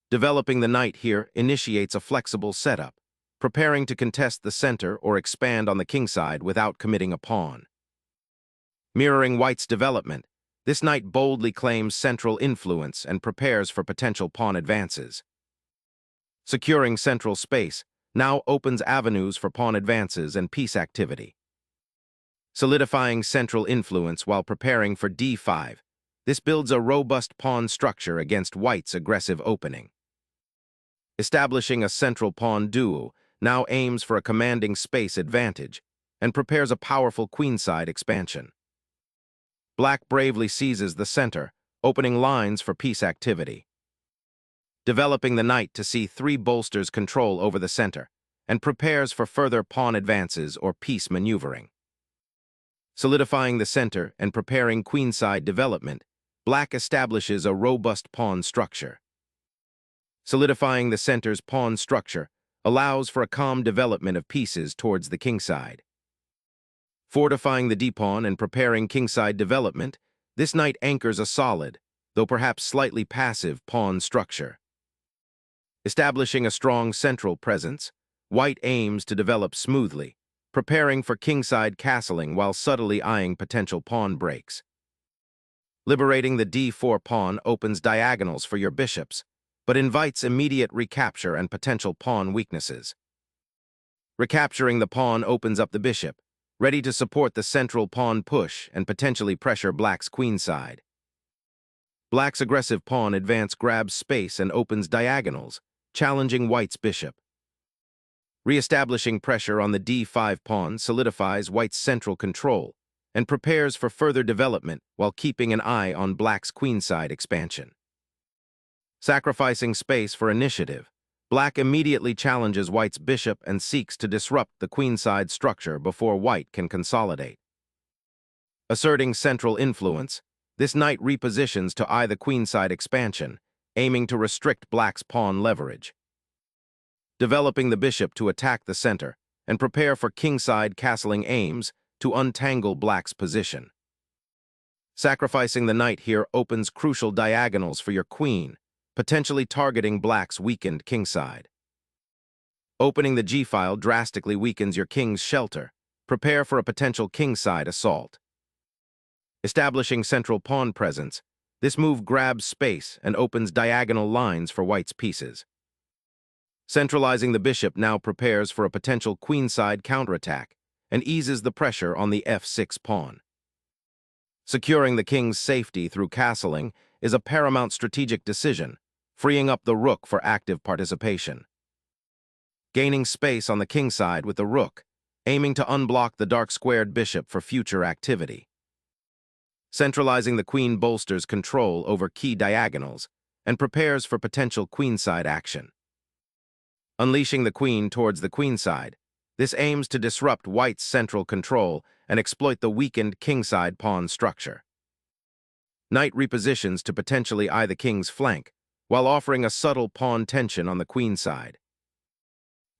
Developing the knight here initiates a flexible setup, preparing to contest the center or expand on the kingside without committing a pawn. Mirroring white's development, this knight boldly claims central influence and prepares for potential pawn advances. Securing central space now opens avenues for pawn advances and piece activity. Solidifying central influence while preparing for d5, this builds a robust pawn structure against white's aggressive opening. Establishing a central pawn duo now aims for a commanding space advantage and prepares a powerful queenside expansion. Black bravely seizes the center, opening lines for piece activity. Developing the knight to c3 bolsters control over the center and prepares for further pawn advances or piece maneuvering. Solidifying the center and preparing queenside development, black establishes a robust pawn structure. Solidifying the center's pawn structure allows for a calm development of pieces towards the kingside. Fortifying the d-pawn and preparing kingside development, this knight anchors a solid, though perhaps slightly passive, pawn structure. Establishing a strong central presence, white aims to develop smoothly, preparing for kingside castling while subtly eyeing potential pawn breaks. Liberating the d4 pawn opens diagonals for your bishops, but invites immediate recapture and potential pawn weaknesses. Recapturing the pawn opens up the bishop, ready to support the central pawn push and potentially pressure black's queenside. Black's aggressive pawn advance grabs space and opens diagonals, challenging white's bishop. Re-establishing pressure on the d5 pawn solidifies white's central control and prepares for further development while keeping an eye on black's queenside expansion. Sacrificing space for initiative, black immediately challenges white's bishop and seeks to disrupt the queenside structure before white can consolidate. Asserting central influence, this knight repositions to eye the queenside expansion, aiming to restrict black's pawn leverage. Developing the bishop to attack the center and prepare for kingside castling aims to untangle black's position. Sacrificing the knight here opens crucial diagonals for your queen, potentially targeting black's weakened kingside. Opening the g-file drastically weakens your king's shelter. Prepare for a potential kingside assault. Establishing central pawn presence, this move grabs space and opens diagonal lines for white's pieces. Centralizing the bishop now prepares for a potential queenside counterattack and eases the pressure on the f6 pawn. Securing the king's safety through castling is a paramount strategic decision, freeing up the rook for active participation. Gaining space on the kingside with the rook, aiming to unblock the dark-squared bishop for future activity. Centralizing the queen bolsters control over key diagonals and prepares for potential queenside action. Unleashing the queen towards the queenside, this aims to disrupt white's central control and exploit the weakened kingside pawn structure. Knight repositions to potentially eye the king's flank, while offering a subtle pawn tension on the queenside.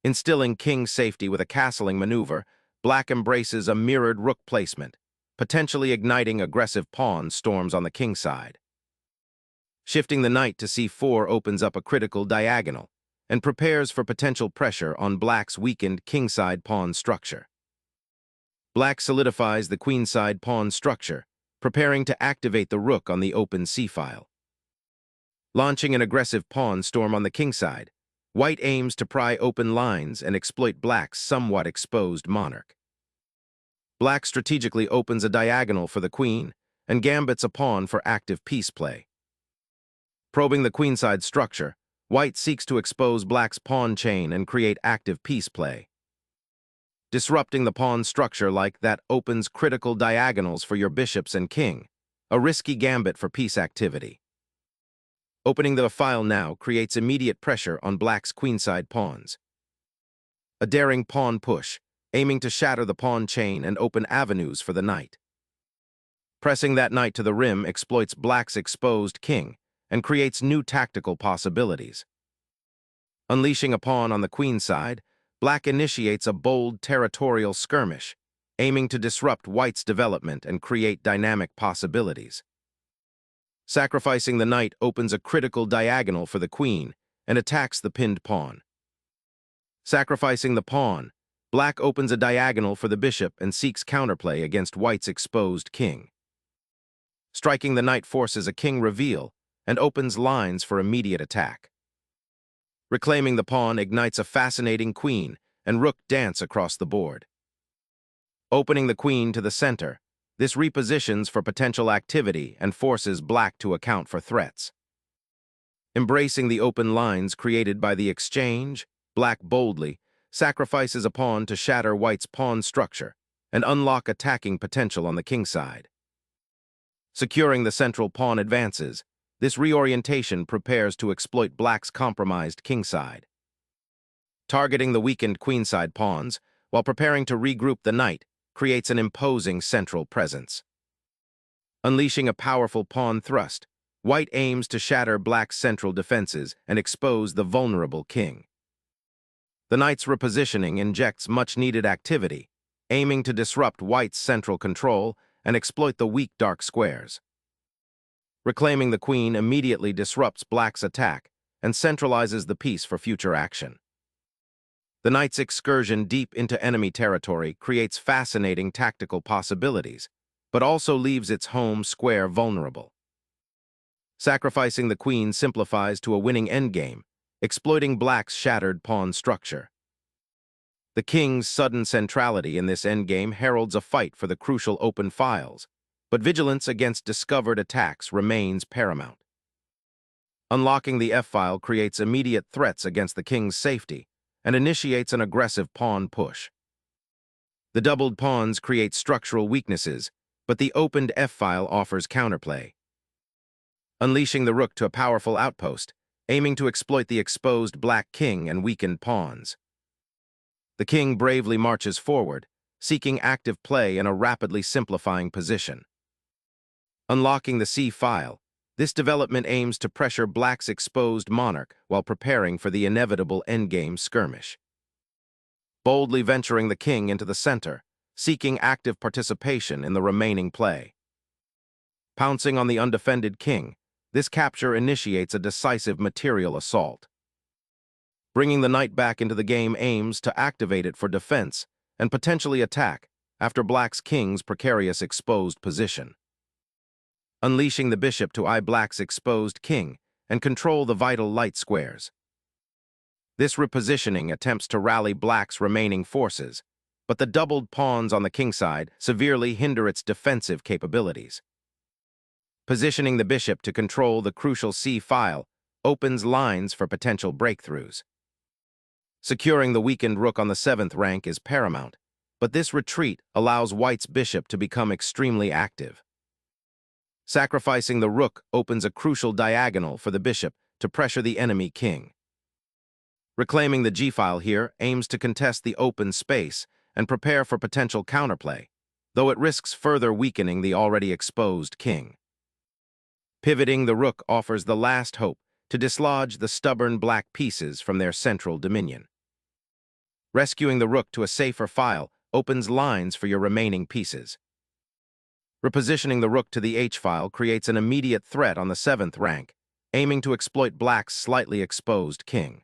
Instilling king safety with a castling maneuver, black embraces a mirrored rook placement, potentially igniting aggressive pawn storms on the kingside. Shifting the knight to c4 opens up a critical diagonal and prepares for potential pressure on black's weakened kingside pawn structure. Black solidifies the queenside pawn structure, preparing to activate the rook on the open c-file. Launching an aggressive pawn storm on the kingside, white aims to pry open lines and exploit black's somewhat exposed monarch. Black strategically opens a diagonal for the queen and gambits a pawn for active piece play. Probing the queenside structure, white seeks to expose black's pawn chain and create active piece play. Disrupting the pawn structure like that opens critical diagonals for your bishops and king, a risky gambit for piece activity. Opening the file now creates immediate pressure on black's queenside pawns. A daring pawn push, aiming to shatter the pawn chain and open avenues for the knight. Pressing that knight to the rim exploits black's exposed king and creates new tactical possibilities. Unleashing a pawn on the queenside, black initiates a bold territorial skirmish, aiming to disrupt white's development and create dynamic possibilities. Sacrificing the knight opens a critical diagonal for the queen and attacks the pinned pawn. Sacrificing the pawn, black opens a diagonal for the bishop and seeks counterplay against white's exposed king. Striking the knight forces a king reveal and opens lines for immediate attack. Reclaiming the pawn ignites a fascinating queen and rook dance across the board. Opening the queen to the center, this repositions for potential activity and forces black to account for threats. Embracing the open lines created by the exchange, black boldly sacrifices a pawn to shatter white's pawn structure and unlock attacking potential on the king side. Securing the central pawn advances, this reorientation prepares to exploit black's compromised kingside. Targeting the weakened queenside pawns while preparing to regroup the knight creates an imposing central presence. Unleashing a powerful pawn thrust, white aims to shatter black's central defenses and expose the vulnerable king. The knight's repositioning injects much-needed activity, aiming to disrupt white's central control and exploit the weak dark squares. Reclaiming the queen immediately disrupts black's attack and centralizes the piece for future action. The knight's excursion deep into enemy territory creates fascinating tactical possibilities, but also leaves its home square vulnerable. Sacrificing the queen simplifies to a winning endgame, exploiting black's shattered pawn structure. The king's sudden centrality in this endgame heralds a fight for the crucial open files, but vigilance against discovered attacks remains paramount. Unlocking the F-file creates immediate threats against the king's safety and initiates an aggressive pawn push. The doubled pawns create structural weaknesses, but the opened F-file offers counterplay. Unleashing the rook to a powerful outpost, aiming to exploit the exposed black king and weakened pawns. The king bravely marches forward, seeking active play in a rapidly simplifying position. Unlocking the C-file, this development aims to pressure black's exposed monarch while preparing for the inevitable endgame skirmish. Boldly venturing the king into the center, seeking active participation in the remaining play. Pouncing on the undefended king, this capture initiates a decisive material assault. Bringing the knight back into the game aims to activate it for defense and potentially attack after black's king's precarious exposed position. Unleashing the bishop to eye black's exposed king and control the vital light squares. This repositioning attempts to rally black's remaining forces, but the doubled pawns on the king side severely hinder its defensive capabilities. Positioning the bishop to control the crucial C-file opens lines for potential breakthroughs. Securing the weakened rook on the 7th rank is paramount, but this retreat allows white's bishop to become extremely active. Sacrificing the rook opens a crucial diagonal for the bishop to pressure the enemy king. Reclaiming the G-file here aims to contest the open space and prepare for potential counterplay, though it risks further weakening the already exposed king. Pivoting the rook offers the last hope to dislodge the stubborn black pieces from their central dominion. Rescuing the rook to a safer file opens lines for your remaining pieces. Repositioning the rook to the H-file creates an immediate threat on the 7th rank, aiming to exploit black's slightly exposed king.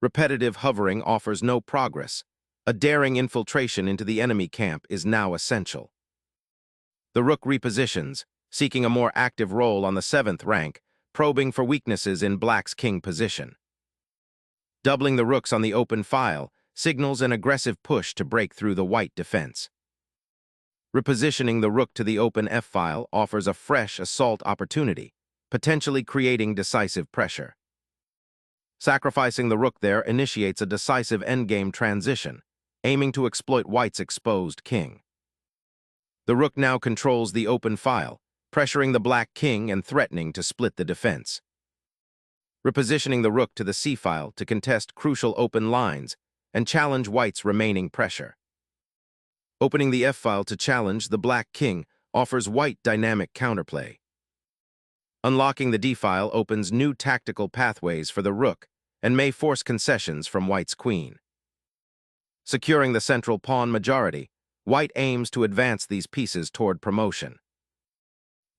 Repetitive hovering offers no progress. A daring infiltration into the enemy camp is now essential. The rook repositions, seeking a more active role on the 7th rank, probing for weaknesses in black's king position. Doubling the rooks on the open file signals an aggressive push to break through the white defense. Repositioning the rook to the open F-file offers a fresh assault opportunity, potentially creating decisive pressure. Sacrificing the rook there initiates a decisive endgame transition, aiming to exploit white's exposed king. The rook now controls the open file, pressuring the black king and threatening to split the defense. Repositioning the rook to the C-file to contest crucial open lines and challenge white's remaining pressure. Opening the F-file to challenge the black king offers white dynamic counterplay. Unlocking the D-file opens new tactical pathways for the rook and may force concessions from white's queen. Securing the central pawn majority, white aims to advance these pieces toward promotion.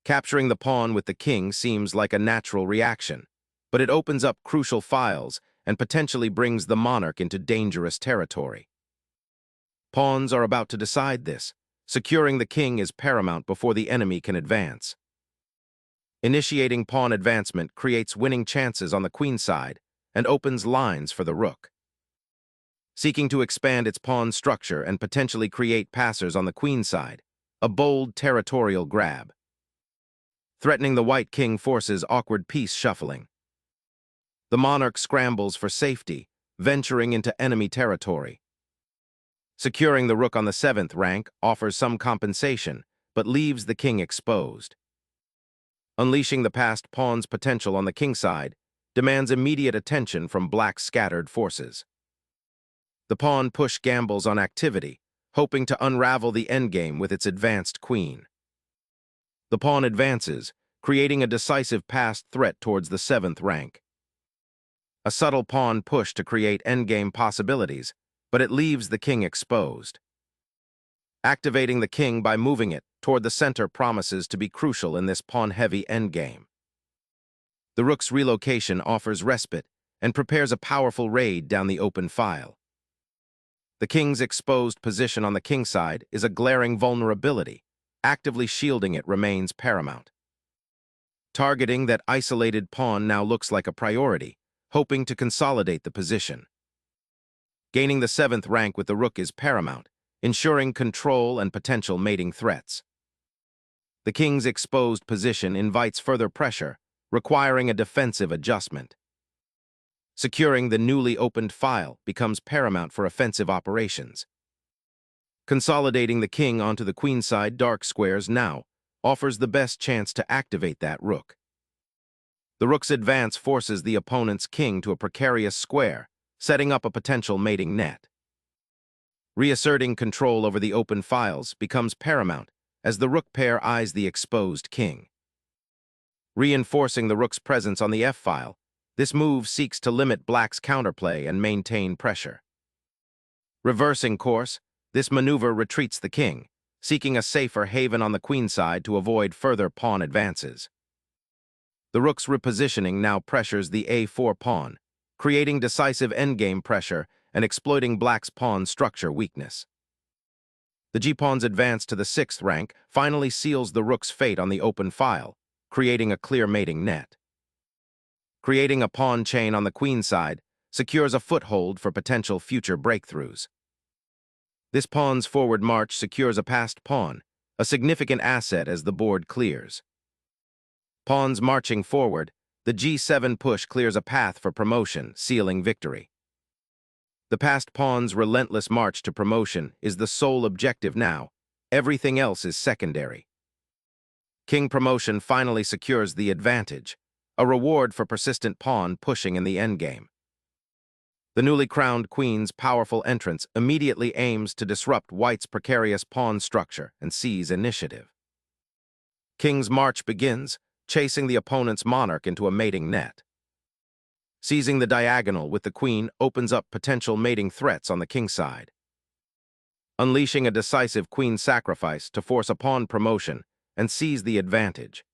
Capturing the pawn with the king seems like a natural reaction, but it opens up crucial files and potentially brings the monarch into dangerous territory. Pawns are about to decide this. Securing the king is paramount before the enemy can advance. Initiating pawn advancement creates winning chances on the queen side and opens lines for the rook. Seeking to expand its pawn structure and potentially create passers on the queen side, a bold territorial grab. Threatening the white king forces awkward piece shuffling. The monarch scrambles for safety, venturing into enemy territory. Securing the rook on the 7th rank offers some compensation, but leaves the king exposed. Unleashing the passed pawn's potential on the king side demands immediate attention from black's scattered forces. The pawn push gambles on activity, hoping to unravel the endgame with its advanced queen. The pawn advances, creating a decisive passed threat towards the 7th rank. A subtle pawn push to create endgame possibilities, but it leaves the king exposed. Activating the king by moving it toward the center promises to be crucial in this pawn-heavy endgame. The rook's relocation offers respite and prepares a powerful raid down the open file. The king's exposed position on the king side is a glaring vulnerability. Actively shielding it remains paramount. Targeting that isolated pawn now looks like a priority, hoping to consolidate the position. Gaining the 7th rank with the rook is paramount, ensuring control and potential mating threats. The king's exposed position invites further pressure, requiring a defensive adjustment. Securing the newly opened file becomes paramount for offensive operations. Consolidating the king onto the queenside dark squares now offers the best chance to activate that rook. The rook's advance forces the opponent's king to a precarious square, setting up a potential mating net. Reasserting control over the open files becomes paramount as the rook pair eyes the exposed king. Reinforcing the rook's presence on the f-file, this move seeks to limit black's counterplay and maintain pressure. Reversing course, this maneuver retreats the king, seeking a safer haven on the queenside to avoid further pawn advances. The rook's repositioning now pressures the a4 pawn, creating decisive endgame pressure and exploiting black's pawn structure weakness. The g-pawn's advance to the 6th rank finally seals the rook's fate on the open file, creating a clear mating net. Creating a pawn chain on the queenside secures a foothold for potential future breakthroughs. This pawn's forward march secures a passed pawn, a significant asset as the board clears. Pawns marching forward, the g7 push clears a path for promotion, sealing victory. The passed pawn's relentless march to promotion is the sole objective now. Everything else is secondary. King promotion finally secures the advantage, a reward for persistent pawn pushing in the endgame. The newly crowned queen's powerful entrance immediately aims to disrupt white's precarious pawn structure and seize initiative. King's march begins, chasing the opponent's monarch into a mating net. Seizing the diagonal with the queen opens up potential mating threats on the king side. Unleashing a decisive queen sacrifice to force a pawn promotion and seize the advantage.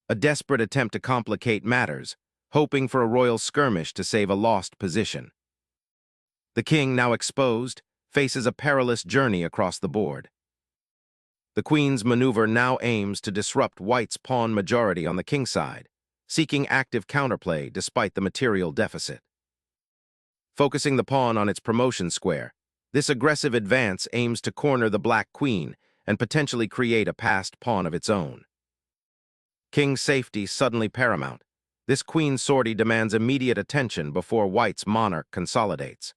A desperate attempt to complicate matters, hoping for a royal skirmish to save a lost position. The king, now exposed, faces a perilous journey across the board. The queen's maneuver now aims to disrupt white's pawn majority on the king side, seeking active counterplay despite the material deficit. Focusing the pawn on its promotion square, this aggressive advance aims to corner the black queen and potentially create a passed pawn of its own. King's safety suddenly paramount. This queen's sortie demands immediate attention before white's monarch consolidates.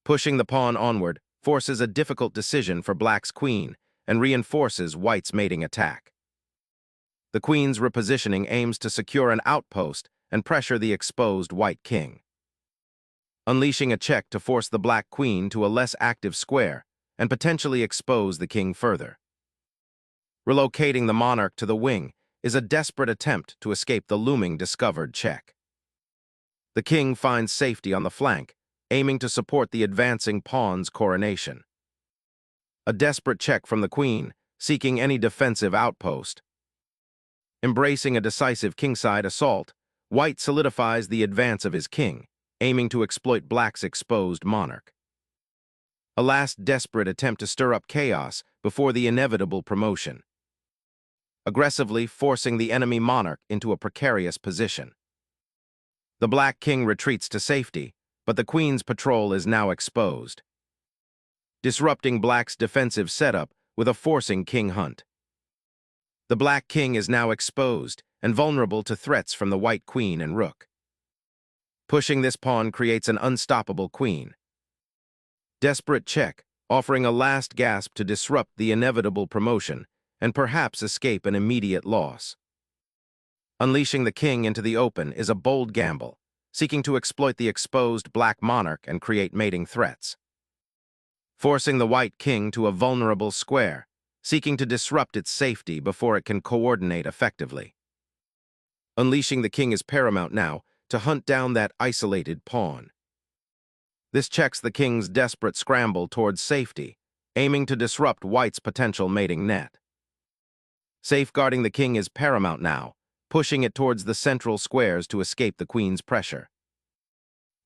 Pushing the pawn onward forces a difficult decision for black's queen and reinforces white's mating attack. The queen's repositioning aims to secure an outpost and pressure the exposed white king. Unleashing a check to force the black queen to a less active square and potentially expose the king further. Relocating the monarch to the wing is a desperate attempt to escape the looming discovered check. The king finds safety on the flank, aiming to support the advancing pawn's coronation. A desperate check from the queen, seeking any defensive outpost. Embracing a decisive kingside assault, White solidifies the advance of his king, aiming to exploit Black's exposed monarch. A last desperate attempt to stir up chaos before the inevitable promotion, aggressively forcing the enemy monarch into a precarious position. The Black King retreats to safety, but the Queen's patrol is now exposed, disrupting Black's defensive setup with a forcing king hunt. The Black King is now exposed and vulnerable to threats from the White Queen and Rook. Pushing this pawn creates an unstoppable queen. Desperate check, offering a last gasp to disrupt the inevitable promotion and perhaps escape an immediate loss. Unleashing the king into the open is a bold gamble, seeking to exploit the exposed Black monarch and create mating threats. Forcing the White King to a vulnerable square, seeking to disrupt its safety before it can coordinate effectively. Unleashing the king is paramount now to hunt down that isolated pawn. This checks the king's desperate scramble towards safety, aiming to disrupt White's potential mating net. Safeguarding the king is paramount now, pushing it towards the central squares to escape the queen's pressure.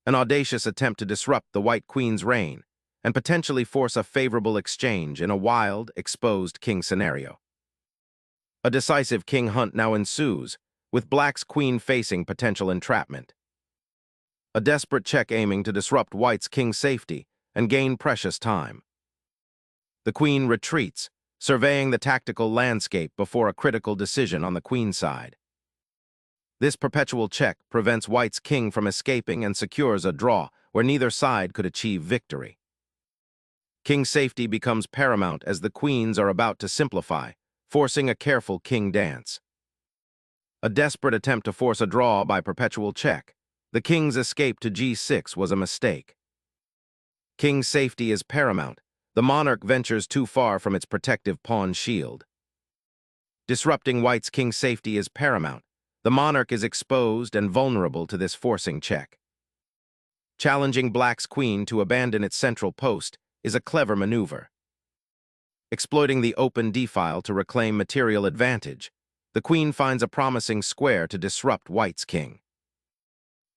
An audacious attempt to disrupt the White Queen's reign and potentially force a favorable exchange in a wild, exposed king scenario. A decisive king hunt now ensues, with Black's queen facing potential entrapment. A desperate check aiming to disrupt White's king's safety and gain precious time. The queen retreats, surveying the tactical landscape before a critical decision on the queen's side. This perpetual check prevents White's king from escaping and secures a draw where neither side could achieve victory. King's safety becomes paramount as the queens are about to simplify, forcing a careful king dance. A desperate attempt to force a draw by perpetual check, the king's escape to g6 was a mistake. King's safety is paramount. The monarch ventures too far from its protective pawn shield. Disrupting White's king's safety is paramount. The monarch is exposed and vulnerable to this forcing check. Challenging Black's queen to abandon its central post is a clever maneuver. Exploiting the open d-file to reclaim material advantage, the queen finds a promising square to disrupt White's king.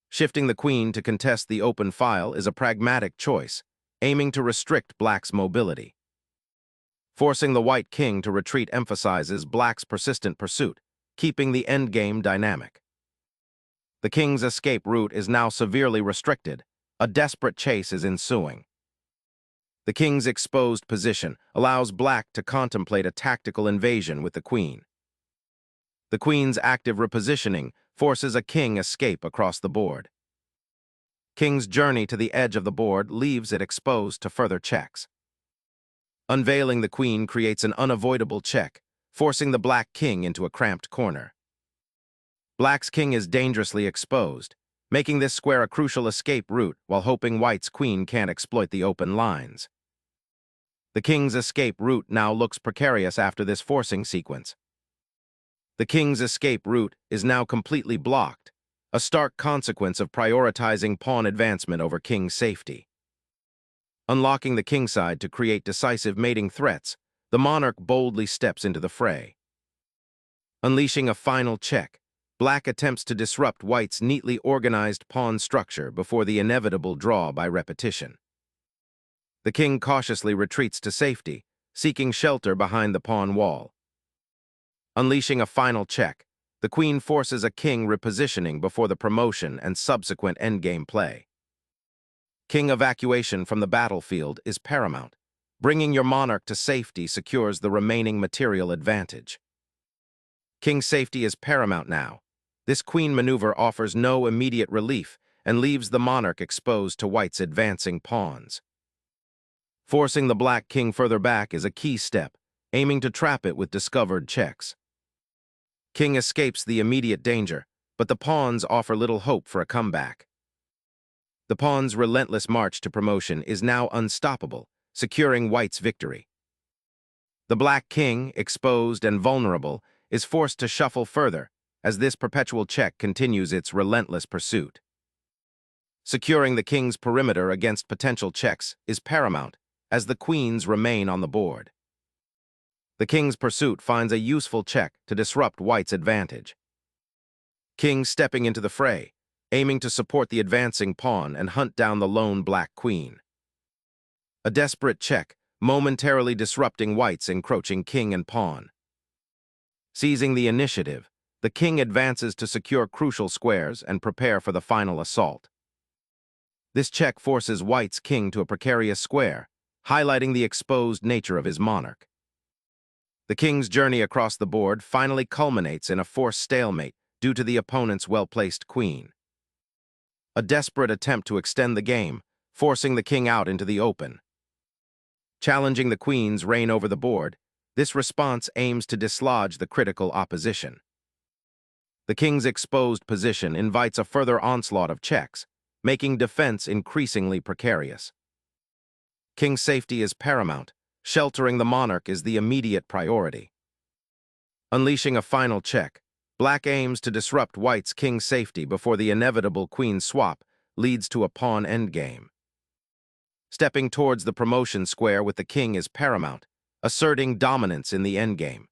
Shifting the queen to contest the open file is a pragmatic choice, aiming to restrict Black's mobility. Forcing the White King to retreat emphasizes Black's persistent pursuit, keeping the endgame dynamic. The king's escape route is now severely restricted. A desperate chase is ensuing. The king's exposed position allows Black to contemplate a tactical invasion with the queen. The queen's active repositioning forces a king escape across the board. King's journey to the edge of the board leaves it exposed to further checks. Unveiling the queen creates an unavoidable check, forcing the Black King into a cramped corner. Black's king is dangerously exposed, making this square a crucial escape route while hoping White's queen can't exploit the open lines. The king's escape route now looks precarious after this forcing sequence. The king's escape route is now completely blocked, a stark consequence of prioritizing pawn advancement over king's safety. Unlocking the kingside to create decisive mating threats, the monarch boldly steps into the fray. Unleashing a final check, Black attempts to disrupt White's neatly organized pawn structure before the inevitable draw by repetition. The king cautiously retreats to safety, seeking shelter behind the pawn wall. Unleashing a final check, the queen forces a king repositioning before the promotion and subsequent endgame play. King evacuation from the battlefield is paramount. Bringing your monarch to safety secures the remaining material advantage. King's safety is paramount now. This queen maneuver offers no immediate relief and leaves the monarch exposed to White's advancing pawns. Forcing the Black King further back is a key step, aiming to trap it with discovered checks. King escapes the immediate danger, but the pawns offer little hope for a comeback. The pawn's relentless march to promotion is now unstoppable, securing White's victory. The Black King, exposed and vulnerable, is forced to shuffle further as this perpetual check continues its relentless pursuit. Securing the king's perimeter against potential checks is paramount as the queens remain on the board. The king's pursuit finds a useful check to disrupt White's advantage. King stepping into the fray, aiming to support the advancing pawn and hunt down the lone black queen. A desperate check, momentarily disrupting white's encroaching king and pawn. Seizing the initiative, the king advances to secure crucial squares and prepare for the final assault. This check forces white's king to a precarious square, highlighting the exposed nature of his monarch. The king's journey across the board finally culminates in a forced stalemate due to the opponent's well-placed queen. A desperate attempt to extend the game, forcing the king out into the open. Challenging the queen's reign over the board, this response aims to dislodge the critical opposition. The king's exposed position invites a further onslaught of checks, making defense increasingly precarious. King's safety is paramount. Sheltering the monarch is the immediate priority. Unleashing a final check, black aims to disrupt white's king's safety before the inevitable queen swap leads to a pawn endgame. Stepping towards the promotion square with the king is paramount, asserting dominance in the endgame.